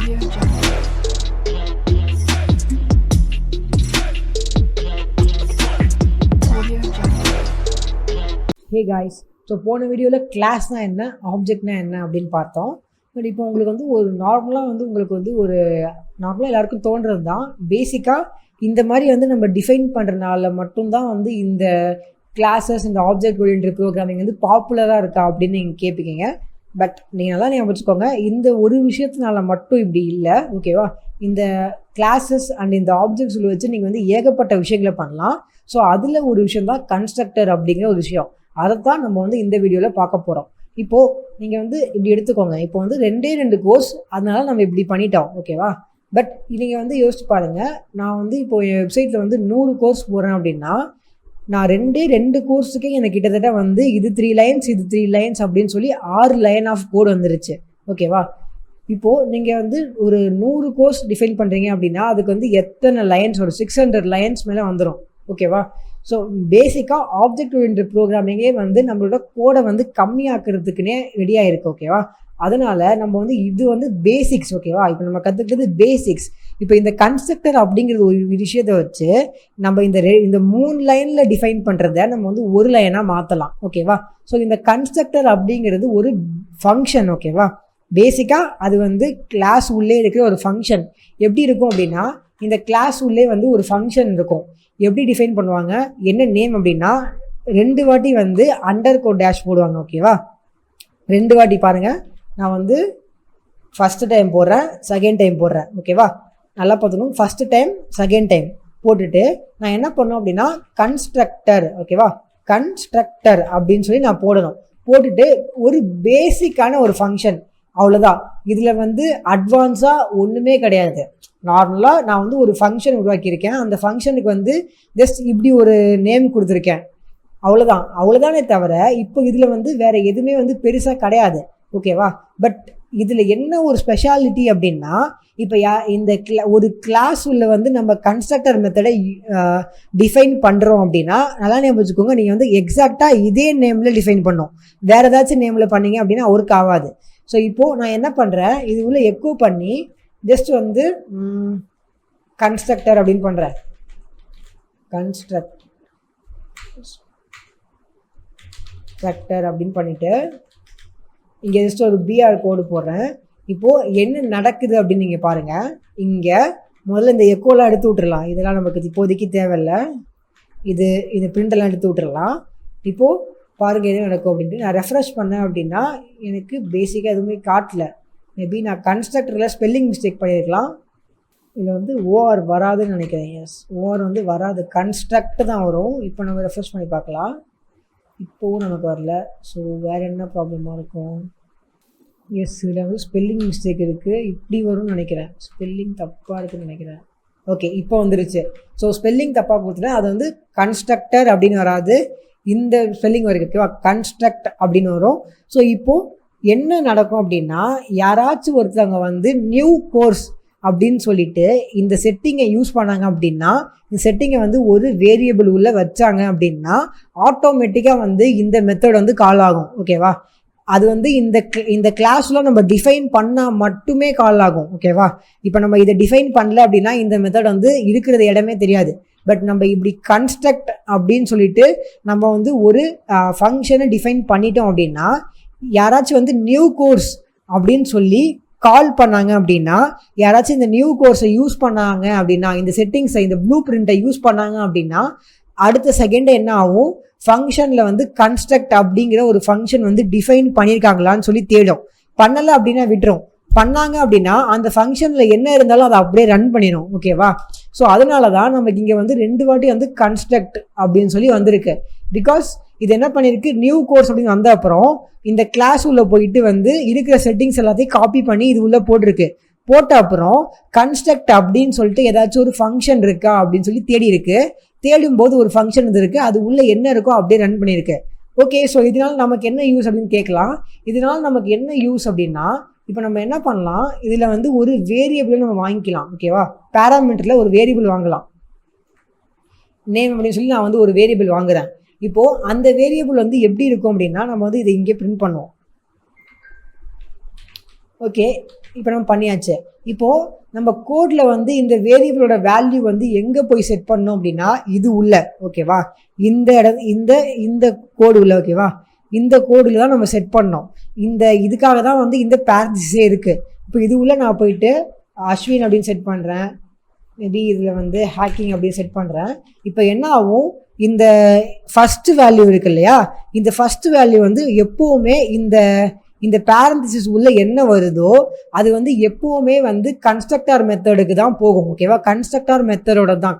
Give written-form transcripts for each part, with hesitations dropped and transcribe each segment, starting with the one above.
Audio Jungle. Audio Jungle. Hey guys, so போன வீடியோவில் கிளாஸ்னால் என்ன, ஆப்ஜெக்ட்னா என்ன அப்படின்னு பார்த்தோம். பட் இப்போ உங்களுக்கு வந்து ஒரு நார்மலாக எல்லாருக்கும் தோன்றது தான் பேசிக்காக இந்த மாதிரி வந்து நம்ம டிஃபைன் பண்ணுறதுனால மட்டும்தான் வந்து இந்த கிளாஸஸ், இந்த ஆப்ஜெக்ட் ஓரியன்டட் ப்ரோக்ராமிங் வந்து பாப்புலராக இருக்கா அப்படின்னு நீங்கள் கேட்பீங்க. பட் நீங்கள் நல்லா ஞாபகம் வச்சுக்கோங்க, இந்த ஒரு விஷயத்தினால மட்டும் இப்படி இல்லை, ஓகேவா? இந்த கிளாஸஸ் அண்ட் இந்த ஆப்ஜெக்ட்ஸ் வச்சு நீங்கள் வந்து ஏகப்பட்ட விஷயங்களை பண்ணலாம். ஸோ அதில் ஒரு விஷயம் தான் கன்ஸ்ட்ரக்டர் அப்படிங்கிற ஒரு விஷயம். அதைத்தான் நம்ம வந்து இந்த வீடியோவில் பார்க்க போகிறோம். இப்போது நீங்கள் வந்து இப்படி எடுத்துக்கோங்க, இப்போ வந்து ரெண்டு கோர்ஸ், அதனால நம்ம இப்படி பண்ணிட்டோம், ஓகேவா? பட் நீங்கள் வந்து யோசிச்சு பாருங்கள், நான் வந்து இப்போ என் வெப்சைட்டில் வந்து 100 கோர்ஸ் போடுறேன் அப்படின்னா நான் ரெண்டு கோர்ஸுக்கே எனக்கு கிட்டத்தட்ட வந்து இது 3 லைன்ஸ் இது 3 லைன்ஸ் அப்படின்னு சொல்லி 6 லைன் ஆஃப் கோட் வந்துருச்சு, ஓகேவா? இப்போது நீங்கள் வந்து ஒரு 100 கோர்ஸ் டிஃபைன் பண்ணுறீங்க அப்படின்னா அதுக்கு வந்து எத்தனை லைன்ஸ், ஒரு 600 லைன்ஸ் மேலே வந்துடும், ஓகேவா? ஸோ பேசிக்காக ஆப்ஜெக்ட் ஓரியன்டட் ப்ரோக்ராமிங்கே வந்து நம்மளோட கோடை வந்து கம்மியாக்குறதுக்குன்னே ரெடியாக இருக்குது, ஓகேவா? அதனால் நம்ம வந்து இது வந்து பேசிக்ஸ், ஓகேவா? இப்போ நம்ம கற்றுக்கிறது பேசிக்ஸ். இப்போ இந்த கன்ஸ்ட்ரக்டர் அப்படிங்கிறது ஒரு விஷயத்தை வச்சு நம்ம இந்த 3 லைனில் டிஃபைன் பண்ணுறத நம்ம வந்து ஒரு லைனாக மாற்றலாம், ஓகேவா? ஸோ இந்த கன்ஸ்ட்ரக்டர் அப்படிங்கிறது ஒரு ஃபங்க்ஷன், ஓகேவா? பேசிக்காக அது வந்து கிளாஸ் உள்ளே இருக்கிற ஒரு ஃபங்க்ஷன். எப்படி இருக்கும் அப்படின்னா, இந்த கிளாஸ் உள்ளே வந்து ஒரு ஃபங்க்ஷன் இருக்கும். எப்படி டிஃபைன் பண்ணுவாங்க, என்ன நேம் அப்படின்னா 2 வாட்டி வந்து அண்டர்கோட் டேஷ் போடுவாங்க, ஓகேவா? 2 வாட்டி பாருங்கள், நான் வந்து ஃபஸ்ட்டு டைம் போடுறேன், செகண்ட் டைம் போடுறேன், ஓகேவா? நல்லா பார்த்துக்கணும், ஃபஸ்ட்டு டைம் செகண்ட் டைம் போட்டுட்டு நான் என்ன பண்ணோம் அப்படின்னா கன்ஸ்ட்ரக்டர், ஓகேவா? கன்ஸ்ட்ரக்டர் அப்படின்னு சொல்லி நான் போட்டுட்டு ஒரு பேசிக்கான ஒரு ஃபங்க்ஷன், அவ்வளோதான். இதில் வந்து அட்வான்ஸாக ஒன்றுமே கிடையாது. நார்மலாக நான் வந்து ஒரு ஃபங்க்ஷன் உருவாக்கியிருக்கேன், அந்த ஃபங்க்ஷனுக்கு வந்து ஜஸ்ட் இப்படி ஒரு நேம் கொடுத்துருக்கேன், அவ்வளோதானே தவிர இப்போ இதில் வந்து வேறு எதுவுமே வந்து பெருசாக கிடையாது, ஓகேவா? பட் இதில் என்ன ஒரு ஸ்பெஷாலிட்டி அப்படின்னா, இப்போ ஒரு கிளாஸ் உள்ள வந்து நம்ம கன்ஸ்ட்ரக்டர் மெத்தடை டிஃபைன் பண்ணுறோம் அப்படின்னா நல்லா ஞாபகம் வச்சுக்கோங்க, நீங்கள் வந்து எக்ஸாக்டாக இதே நேமில் டிஃபைன் பண்ணோம். வேறு ஏதாச்சும் நேமில் பண்ணீங்க அப்படின்னா ஒர்க் ஆகாது. ஸோ இப்போது நான் என்ன பண்ணுறேன், இது உள்ள எக்கோ பண்ணி ஜஸ்ட் வந்து கன்ஸ்ட்ரக்டர் அப்படின்னு பண்ணுறேன். கன்ஸ்ட்ரக்டர் அப்படின்னு பண்ணிவிட்டு இங்கே ஜஸ்ட் ஒரு பிஆர் கோடு போடுறேன். இப்போது என்ன நடக்குது அப்படின்னு நீங்கள் பாருங்கள். இங்கே முதல்ல இந்த எக்கோலாம் எடுத்து விட்டுறலாம், இதெல்லாம் நமக்கு இப்போதைக்கு தேவையில்லை. இது பிரிண்டெல்லாம் எடுத்து விட்டுறலாம். இப்போது பாருங்கள் என்ன நடக்கும் அப்படின்ட்டு நான் ரெஃப்ரெஷ் பண்ணேன் அப்படின்னா எனக்கு பேசிக்காக எதுவுமே காட்டல. மேபி நான் கன்ஸ்ட்ரக்டரில் ஸ்பெல்லிங் மிஸ்டேக் பண்ணியிருக்கலாம். இதில் வந்து ஓஆர் வராதுன்னு நினைக்கிறேன். எஸ், ஓஆர் வந்து வராது, கன்ஸ்ட்ரக்ட் தான் வரும். இப்போ நம்ம ரெஃப்ரெஷ் பண்ணி பார்க்கலாம், இப்போவும் நமக்கு வரல. ஸோ வேறு என்ன ப்ராப்ளமாக இருக்கும்? எஸ், இதில் வந்து ஸ்பெல்லிங் மிஸ்டேக் இருக்குது, இப்படி வரும்னு நினைக்கிறேன். ஸ்பெல்லிங் தப்பாக இருக்குதுன்னு நினைக்கிறேன். ஓகே, இப்போ வந்துருச்சு. ஸோ ஸ்பெல்லிங் தப்பாக கொடுத்துட்டேன், அது வந்து கன்ஸ்ட்ரக்டர் அப்படின்னு வராது, இந்த ஸ்பெல்லிங் வரைக்கும், ஓகேவா? கன்ஸ்ட்ரக்ட் அப்படின்னு வரும். ஸோ இப்போது என்ன நடக்கும் அப்படின்னா, யாராச்சும் ஒருத்தவங்க வந்து நியூ கோர்ஸ் அப்படின்னு சொல்லிட்டு இந்த செட்டிங்கை யூஸ் பண்ணாங்க அப்படின்னா, இந்த செட்டிங்கை வந்து ஒரு வேரியபிள் உள்ள வச்சாங்க அப்படின்னா ஆட்டோமேட்டிக்காக வந்து இந்த மெத்தட் வந்து கால் ஆகும், ஓகேவா? அது வந்து இந்த கிளாஸில் நம்ம டிஃபைன் பண்ணால் மட்டுமே கால் ஆகும், ஓகேவா? இப்போ நம்ம இதை டிஃபைன் பண்ணல அப்படின்னா இந்த மெத்தட் வந்து இருக்கிறது இடமே தெரியாது. பட் நம்ம இப்படி கன்ஸ்ட்ரக்ட் அப்படின்னு சொல்லிட்டு நம்ம வந்து ஒரு ஃபங்க்ஷனை டிஃபைன் பண்ணிட்டோம் அப்படின்னா, யாராச்சும் வந்து நியூ கோர்ஸ் அப்படின்னு சொல்லி கால் பண்ணாங்க அப்படின்னா, யாராச்சும் இந்த நியூ கோர்ஸை யூஸ் பண்ணாங்க அப்படின்னா, இந்த செட்டிங்ஸை, இந்த ப்ளூ பிரிண்ட்டை யூஸ் பண்ணாங்க அப்படின்னா அடுத்த செகண்ட் என்ன ஆகும், ஃபங்க்ஷனில் வந்து கன்ஸ்ட்ரக்ட் அப்படிங்கிற ஒரு ஃபங்க்ஷன் வந்து டிஃபைன் பண்ணியிருக்காங்களான்னு சொல்லி தேடும். பண்ணலை அப்படின்னா விட்டுரும், பண்ணாங்க அப்படின்னா அந்த ஃபங்க்ஷனில் என்ன இருந்தாலும் அதை அப்படியே ரன் பண்ணிடும், ஓகேவா? ஸோ அதனால தான் நமக்கு இங்கே வந்து 2 வாட்டி வந்து கன்ஸ்ட்ரக்ட் அப்படின்னு சொல்லி வந்திருக்கு. பிகாஸ் இது என்ன பண்ணியிருக்கு, நியூ கோர்ஸ் அப்படின்னு வந்த அப்புறம் இந்த கிளாஸ் உள்ளே போயிட்டு வந்து இருக்கிற செட்டிங்ஸ் எல்லாத்தையும் காப்பி பண்ணி இது உள்ளே போட்ட அப்புறம் கன்ஸ்ட்ரக்ட் அப்படின்னு சொல்லிட்டு ஏதாச்சும் ஒரு ஃபங்க்ஷன் இருக்கா அப்படின்னு சொல்லி தேடும்போது ஒரு ஃபங்க்ஷன் இருக்குது, அது உள்ளே என்ன இருக்கோ அப்படியே ரன் பண்ணியிருக்கு. ஓகே, ஸோ இதனால் நமக்கு என்ன யூஸ் அப்படின்னு கேட்கலாம். இதனால் நமக்கு என்ன யூஸ் அப்படின்னா, இப்போ நம்ம என்ன பண்ணலாம், இதில் வந்து ஒரு வேரியபிளை நம்ம வாங்கிக்கலாம், ஓகேவா? பேராமீட்டரில் ஒரு வேரியபிள் வாங்கலாம், நேம் அப்படின்னு சொல்லி நான் வந்து ஒரு வேரியபிள் வாங்குறேன். இப்போது அந்த வேரியபிள் வந்து எப்படி இருக்கும் அப்படின்னா, நம்ம வந்து இதை இங்கே பிரிண்ட் பண்ணுவோம். ஓகே, இப்போ நம்ம பண்ணியாச்சு. இப்போது நம்ம கோடில் வந்து இந்த வேரியபிளோட வேல்யூ வந்து எங்கே போய் செட் பண்ணோம் அப்படின்னா இது உள்ள, ஓகேவா, இந்த கோடு உள்ள, ஓகேவா, இந்த கோடில் தான் நம்ம செட் பண்ணோம். இதுக்காக தான் வந்து இந்த பேரண்டிஸே இருக்குது. இப்போ இது உள்ள நான் போயிட்டு அஸ்வின் அப்படின்னு செட் பண்ணுறேன். மேபி இதில் வந்து ஹேக்கிங் அப்படின்னு செட் பண்ணுறேன். இப்போ என்ன ஆகும், இந்த ஃபஸ்ட்டு வேல்யூ இருக்கு இல்லையா, இந்த ஃபஸ்ட்டு வேல்யூ வந்து எப்போவுமே இந்த பேரண்டிசிஸ் உள்ள என்ன வருதோ அது வந்து எப்போவுமே வந்து கன்ஸ்ட்ரக்டார் மெத்தடுக்கு தான் போகும், ஓகேவா. கன்ஸ்ட்ரக்டார் மெத்தடோட தான்,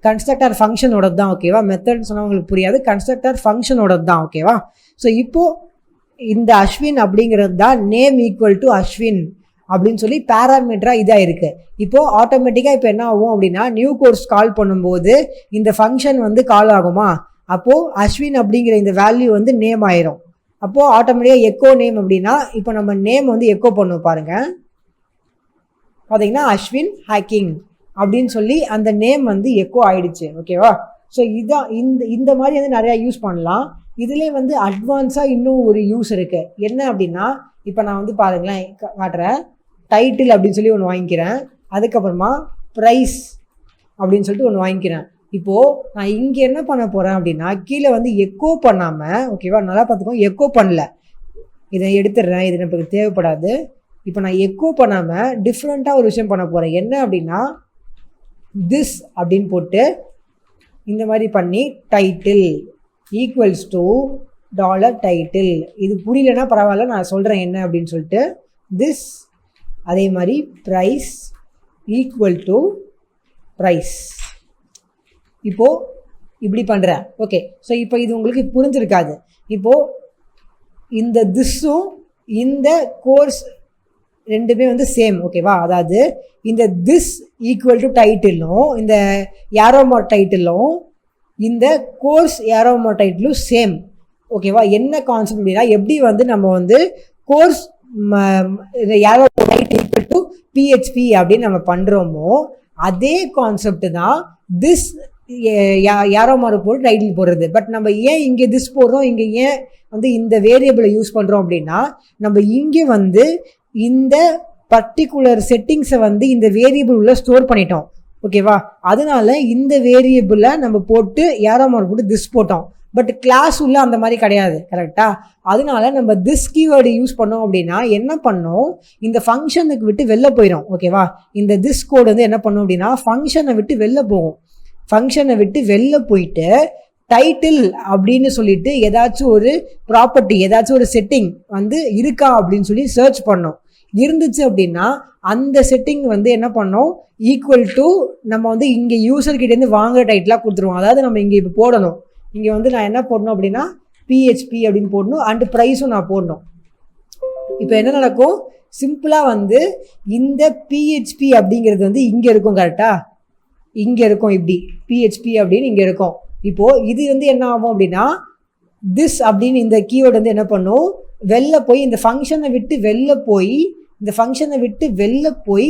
கன்ஸ்ட்ரக்டார் ஃபங்க்ஷனோட தான், ஓகேவா. மெத்தட்னு சொன்னால் உங்களுக்கு புரியாது, கன்ஸ்ட்ரக்டார் ஃபங்க்ஷனோட தான், ஓகேவா. ஸோ இப்போது இந்த அஸ்வின் அப்படிங்கிறது தான் நேம் ஈக்குவல் டு அஸ்வின் அப்படின்னு சொல்லி பேராமீட்டராக இதாக இருக்குது. இப்போது ஆட்டோமேட்டிக்காக இப்போ என்ன ஆகும் அப்படின்னா நியூ கோர்ஸ் கால் பண்ணும்போது இந்த ஃபங்க்ஷன் வந்து கால் ஆகுமா, அப்போது அஸ்வின் அப்படிங்கிற இந்த வேல்யூ வந்து நேம் ஆயிரும். அப்போது ஆட்டோமேட்டிக்காக எக்கோ நேம் அப்படின்னா இப்போ நம்ம நேம் வந்து எக்கோ பண்ணுவோம் பாருங்கள், பார்த்தீங்கன்னா அஸ்வின் ஹேக்கிங் அப்படின்னு சொல்லி அந்த நேம் வந்து எக்கோ ஆயிடுச்சு, ஓகேவா. ஸோ இதான் இந்த மாதிரி வந்து நிறையா யூஸ் பண்ணலாம். இதுலேயே வந்து அட்வான்ஸாக இன்னும் ஒரு யூஸ் இருக்குது. என்ன அப்படின்னா இப்போ நான் வந்து பாருங்களேன் காட்டுறேன், டைட்டில் அப்படின்னு சொல்லி ஒன்று வாங்கிக்கிறேன், அதுக்கப்புறமா ப்ரைஸ் அப்படின்னு சொல்லிட்டு ஒன்று வாங்கிக்கிறேன். இப்போது நான் இங்கே என்ன பண்ண போகிறேன் அப்படின்னா கீழே வந்து எக்கோ பண்ணாமல், ஓகேவா, நல்லா பார்த்துக்கோ, எக்கோ பண்ணல, இதை எடுத்துடுறேன், இது எனக்கு தேவைப்படாது. இப்போ நான் எக்கோ பண்ணாமல் டிஃப்ரெண்ட்டாக ஒரு விஷயம் பண்ண போகிறேன். என்ன அப்படின்னா திஸ் அப்படின்னு போட்டு இந்த மாதிரி பண்ணி டைட்டில் ஈக்குவல்ஸ் டு $டைட்டில். இது புரியலன்னா பரவாயில்ல, நான் சொல்கிறேன் என்ன அப்படின்னு சொல்லிட்டு. திஸ் அதே மாதிரி ப்ரைஸ் ஈக்குவல் டு ப்ரைஸ். இப்போது இப்படி பண்ணுறேன், ஓகே. ஸோ இப்போ இது உங்களுக்கு புரிஞ்சிருக்காது. இப்போது இந்த திஸ்ஸும் இந்த கோர்ஸ் ரெண்டுமே வந்து சேம், ஓகேவா. அதாவது இந்த திஸ் ஈக்குவல் டு டைட்டிலும் இந்த ஏரோமார்க் டைட்டிலும் இந்த கோர்ஸ் ஏரோமார்க் டைட்டிலும் சேம், ஓகேவா. என்ன கான்செப்ட் அப்படின்னா எப்படி வந்து நம்ம வந்து course arrow mark title equal to PHP அப்படின்னு நம்ம பண்ணுறோமோ அதே கான்செப்ட் தான் திஸ் ஏரோமார்க் போட்டு டைட்டில் போடுறது. பட் நம்ம ஏன் இங்கே திஸ் போடுறோம், இங்கே ஏன் வந்து இந்த வேரியபிளை யூஸ் பண்ணுறோம் அப்படின்னா நம்ம இங்கே வந்து இந்த பர்டிகுலர் செட்டிங்ஸை வந்து இந்த வேரியபிள் உள்ள ஸ்டோர் பண்ணிட்டோம், ஓகேவா. அதனால இந்த வேரியபிளை நம்ம போட்டு ஏரோமார்க் போட்டு திஸ் போட்டோம். பட் கிளாஸ் உள்ள அந்த மாதிரி கிடையாது, கரெக்டாக. அதனால நம்ம திஸ் கீவேர்டு யூஸ் பண்ணோம் அப்படின்னா என்ன பண்ணோம், இந்த ஃபங்க்ஷனுக்கு விட்டு வெளில போயிடும், ஓகேவா. இந்த திஸ் கோடு வந்து என்ன பண்ணோம் அப்படின்னா ஃபங்க்ஷனை விட்டு வெளில போகும். ஃபங்க்ஷனை விட்டு வெளில போயிட்டு டைட்டில் அப்படின்னு சொல்லிட்டு ஏதாச்சும் ஒரு ப்ராப்பர்ட்டி, ஏதாச்சும் ஒரு செட்டிங் வந்து இருக்கா அப்படின்னு சொல்லி சர்ச் பண்ணோம். இருந்துச்சு அப்படின்னா அந்த செட்டிங் வந்து என்ன பண்ணோம், ஈக்குவல் டு நம்ம வந்து இங்கே யூசர்கிட்டேருந்து வாங்குற டைட்டிலாக கொடுத்துருவோம். அதாவது நம்ம இங்கே இப்போ போடணும், இங்கே வந்து நான் என்ன போடணும் அப்படின்னா PHP அப்படின்னு போடணும், அண்டு ப்ரைஸும் நான் போடணும். இப்போ என்ன நடக்கும், சிம்பிளாக வந்து இந்த PHP அப்படிங்கிறது வந்து இங்கே இருக்கும், கரெக்டாக இங்கே இருக்கும், இப்படி PHP அப்படின்னு இங்கே இருக்கும். இப்போது இது வந்து என்ன ஆகும் அப்படின்னா திஸ் அப்படின்னு இந்த கீவேர்டு வந்து என்ன பண்ணும், வெளில போய் இந்த ஃபங்க்ஷனை விட்டு வெளில போய்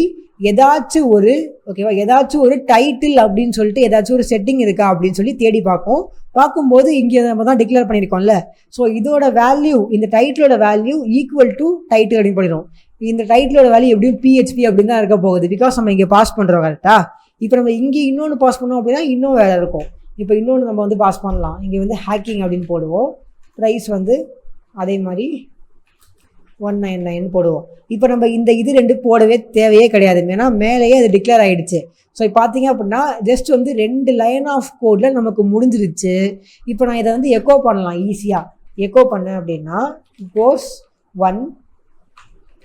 ஏதாச்சும் ஒரு, ஓகேவா, ஏதாச்சும் ஒரு டைட்டில் அப்படின்னு சொல்லிட்டு ஏதாச்சும் ஒரு செட்டிங் இருக்கா அப்படின்னு சொல்லி தேடி பார்க்கும்போது இங்கே நம்ம தான் டிக்ளேர் பண்ணியிருக்கோம்ல. ஸோ இதோட வேல்யூ, இந்த டைட்டிலோட வேல்யூ ஈக்குவல் டு டைட்டில் அப்படின்னு பண்ணிடும். இந்த டைட்டிலோட வேல்யூ எப்படியும் PHP அப்படின்னு தான் இருக்க போகுது, பிகாஸ் நம்ம இங்கே பாஸ் பண்ணுறோம், கரெக்டாக. இப்போ நம்ம இங்கே இன்னொன்று பாஸ் பண்ணோம் அப்படின்னா இன்னும் வேறு இருக்கும். இப்போ இன்னொன்று நம்ம வந்து பாஸ் பண்ணலாம், இங்கே வந்து ஹேக்கிங் அப்படின்னு போடுவோம், ப்ரைஸ் வந்து அதே மாதிரி 199 போடுவோம். இப்போ நம்ம இது ரெண்டு போடவே தேவையே கிடையாது, ஏன்னா மேலேயே அது டிக்ளேர் ஆகிடுச்சு. ஸோ பார்த்தீங்க அப்படின்னா ஜஸ்ட் வந்து 2 லைன் ஆஃப் கோடில் நமக்கு முடிஞ்சிருச்சு. இப்போ நான் இதை வந்து எக்கோ பண்ணலாம், ஈஸியாக எக்கோ பண்ணேன் அப்படின்னா கோர்ஸ் 1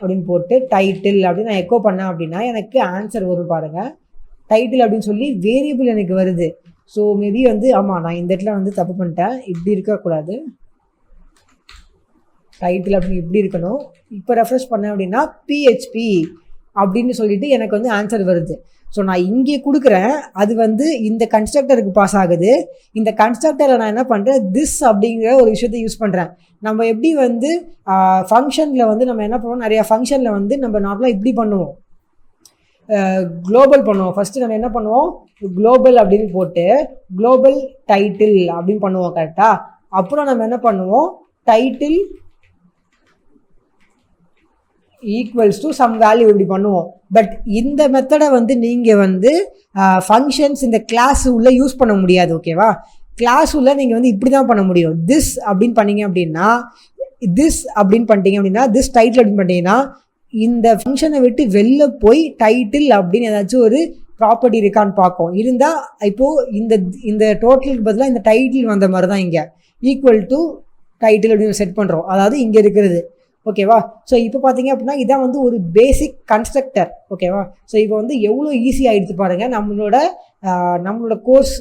அப்படின்னு போட்டு டைட்டில் அப்படின்னு நான் எக்கோ பண்ணேன் அப்படின்னா எனக்கு ஆன்சர் வரும் பாருங்கள். டைட்டில் அப்படின்னு சொல்லி வேரியபிள் எனக்கு வருது. ஸோ மேபி வந்து ஆமாம், நான் இந்த இடத்துல வந்து தப்பு பண்ணிட்டேன், இப்படி இருக்கக்கூடாது, டைட்டில் அப்படின்னு இப்படி இருக்கணும். இப்போ ரெஃப்ரெஷ் பண்ணேன் அப்படின்னா PHP அப்படின்னு சொல்லிட்டு எனக்கு வந்து ஆன்சர் வருது. ஸோ நான் இங்கே கொடுக்குறேன், அது வந்து இந்த கன்ஸ்ட்ரக்டருக்கு பாஸ் ஆகுது. இந்த கன்ஸ்ட்ரக்டரை நான் என்ன பண்ணுறேன், திஸ் அப்படிங்கிற ஒரு விஷயத்தை யூஸ் பண்ணுறேன். நம்ம எப்படி வந்து ஃபங்க்ஷனில் வந்து நம்ம என்ன பண்ணுவோம், நிறையா ஃபங்க்ஷனில் வந்து நம்ம நார்மலாக இப்படி பண்ணுவோம், குளோபல் பண்ணுவோம். ஃபஸ்ட்டு நம்ம என்ன பண்ணுவோம், குளோபல் அப்படின்னு போட்டு குளோபல் டைட்டில் அப்படின்னு பண்ணுவோம், கரெக்டாக. அப்புறம் நம்ம என்ன பண்ணுவோம், title equals to some value இப்படி பண்ணுவோம். பட் இந்த மெத்தடை வந்து நீங்கள் வந்து ஃபங்க்ஷன்ஸ் இந்த கிளாஸ் உள்ள யூஸ் பண்ண முடியாது. ஓகேவா? கிளாஸ் உள்ள நீங்கள் வந்து இப்படி தான் பண்ண முடியும். திஸ் அப்படின்னு பண்ணீங்க அப்படின்னா, திஸ் அப்படின்னு பண்ணிட்டீங்க அப்படின்னா, திஸ் டைட்டில் அப்படின்னு பண்ணிட்டீங்கன்னா, இந்த ஃபங்க்ஷனை விட்டு வெளில போய் டைட்டில் அப்படின்னு ஏதாச்சும் ஒரு ப்ராப்பர்ட்டி இருக்கான்னு பார்க்கும். இருந்தால் இப்போது இந்த டோட்டலுக்கு பதிலாக இந்த டைட்டில் வந்த மாதிரி தான் இங்கே ஈக்குவல் டு டைட்டில் அப்படின்னு செட் பண்ணுறோம். அதாவது இங்கே இருக்கிறது. ஓகேவா? ஸோ இப்போ பார்த்தீங்க அப்படின்னா இதான் வந்து ஒரு பேசிக் கன்ஸ்ட்ரக்டர். ஓகேவா? ஸோ இப்போ வந்து எவ்வளோ ஈஸியாக எடுத்து பாருங்கள் நம்மளோட கோர்ஸ்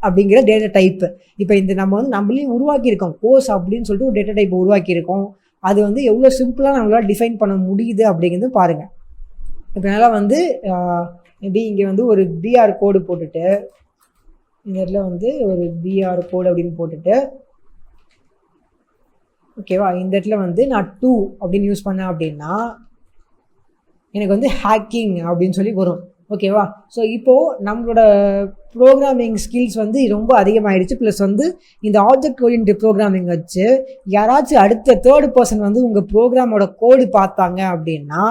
அப்படிங்கிற டேட்டா டைப்பு. இப்போ நம்ம வந்து நம்மளையும் உருவாக்கியிருக்கோம். கோர்ஸ் அப்படின்னு சொல்லிட்டு ஒரு டேட்டா டைப்பை உருவாக்கியிருக்கோம். அது வந்து எவ்வளோ சிம்பிளாக நம்மளால் டிஃபைன் பண்ண முடியுது அப்படிங்கிறது பாருங்கள். இப்போ என்னால் வந்து மேபி இங்கே வந்து ஒரு பிஆர் கோடு போட்டுட்டு, இந்த இடத்துல வந்து ஒரு பிஆர் கோடு அப்படின்னு போட்டுட்டு, ஓகேவா, இந்த இடத்துல வந்து நான் 2 அப்படின்னு யூஸ் பண்ணேன் அப்படின்னா எனக்கு வந்து ஹேக்கிங் அப்படின்னு சொல்லி வரும். ஓகேவா? ஸோ இப்போது நம்மளோட ப்ரோக்ராமிங் ஸ்கில்ஸ் வந்து ரொம்ப அதிகமாகிடுச்சு. ப்ளஸ் வந்து இந்த ஆப்ஜெக்ட் ஓரியன்டட் ப்ரோக்ராமிங் வச்சு யாராச்சும் அடுத்த தேர்ட் பர்சன் வந்து உங்கள் ப்ரோக்ராமோட கோடு பார்த்தாங்க அப்படின்னா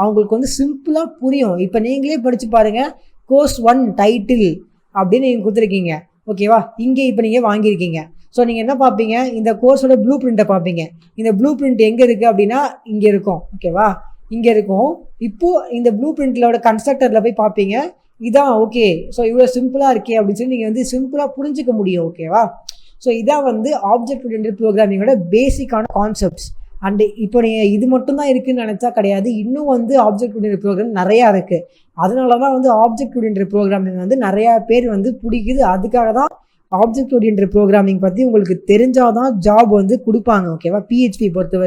அவங்களுக்கு வந்து சிம்பிளாக புரியும். இப்போ நீங்களே படித்து பாருங்கள். கோர்ஸ் 1 டைட்டில் அப்படின்னு நீங்கள் கொடுத்துருக்கீங்க. ஓகேவா? இங்கே இப்போ நீங்கள் வாங்கியிருக்கீங்க. ஸோ நீங்கள் என்ன பார்ப்பீங்க? இந்த கோர்ஸோட ப்ளூ பிரிண்ட்டை பார்ப்பீங்க. இந்த ப்ளூ பிரிண்ட் எங்கே இருக்குது அப்படின்னா இங்கே இருக்கும். ஓகேவா? இங்கே இருக்கும். இப்போது இந்த ப்ளூ பிரிண்ட்லோட கன்ஸ்ட்ரக்டரில் போய் பார்ப்பீங்க. இதான் ஓகே. ஸோ இவ்வளோ சிம்பிளாக இருக்கே அப்படின்னு சொல்லி நீங்கள் வந்து சிம்பிளாக புரிஞ்சிக்க முடியும். ஓகேவா? ஸோ இதான் வந்து ஆப்ஜெக்ட் ஓரியன்டட் ப்ரோக்ராமிங்கோட பேசிக்கான கான்செப்ட்ஸ். அண்டு இப்போ நீங்கள் இது மட்டும்தான் இருக்குதுன்னு நினச்சா கிடையாது. இன்னும் வந்து ஆப்ஜெக்ட் ஓரியன்டட் ப்ரோக்ராம் நிறையா இருக்குது. அதனால தான் வந்து ஆப்ஜெக்ட் ஓரியன்டட் ப்ரோக்ராமிங் வந்து நிறையா பேர் வந்து பிடிக்குது. அதுக்காக தான் ஆப்ஜெக்ட் ஓரியன்டட் ப்ரோக்ராமிங் பற்றி உங்களுக்கு தெரிஞ்சால் தான் ஜாப் வந்து கொடுப்பாங்க. ஓகேவா? பிஹெச்பி பொறுத்த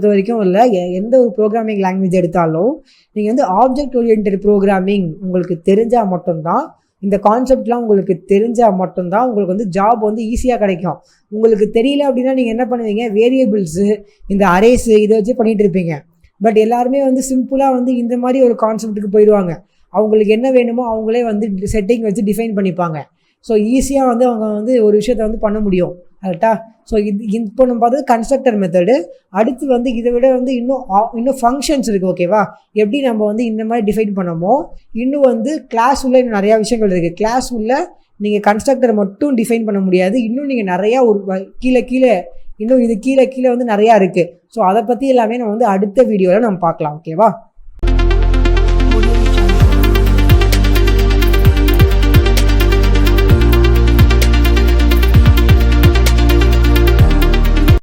வரைக்கும் இல்லை, எந்த ஒரு ப்ரோக்ராமிங் லாங்குவேஜ் எடுத்தாலும் நீங்கள் வந்து ஆப்ஜெக்ட் ஓரியன்டட் ப்ரோக்ராமிங் உங்களுக்கு தெரிஞ்சால் மட்டும்தான், இந்த கான்செப்ட்லாம் உங்களுக்கு தெரிஞ்சால் மட்டும்தான் உங்களுக்கு வந்து ஜாப் வந்து ஈஸியாக கிடைக்கும். உங்களுக்கு தெரியல அப்படின்னா நீங்கள் என்ன பண்ணுவீங்க? வேரியபிள்ஸு, இந்த அரேஸு இதை வச்சு பண்ணிகிட்டு இருப்பீங்க. பட் எல்லாருமே வந்து சிம்பிளாக வந்து இந்த மாதிரி ஒரு கான்செப்ட்டுக்கு போயிடுவாங்க. அவங்களுக்கு என்ன வேணுமோ அவங்களே வந்து செட்டிங் வச்சு டிஃபைன் பண்ணிப்பாங்க. ஸோ ஈஸியாக வந்து அவங்க வந்து ஒரு விஷயத்தை வந்து பண்ண முடியும். கரெக்டா? ஸோ இப்போ நம்ம பார்த்தது கன்ஸ்ட்ரக்டர் மெத்தடு. அடுத்து வந்து இதை விட வந்து இன்னும் ஃபங்க்ஷன்ஸ் இருக்குது. ஓகேவா? எப்படி நம்ம வந்து இந்த மாதிரி டிஃபைன் பண்ணமோ இன்னும் வந்து கிளாஸ் உள்ள இன்னும் நிறையா விஷயங்கள் இருக்குது. கிளாஸ் உள்ள நீங்கள் கன்ஸ்ட்ரக்டர் மட்டும் டிஃபைன் பண்ண முடியாது. இன்னும் நீங்கள் நிறையா ஒரு கீழே இன்னும் இது கீழே வந்து நிறையா இருக்குது. ஸோ அதை பற்றி எல்லாமே நம்ம வந்து அடுத்த வீடியோவில் நம்ம பார்க்கலாம். ஓகேவா?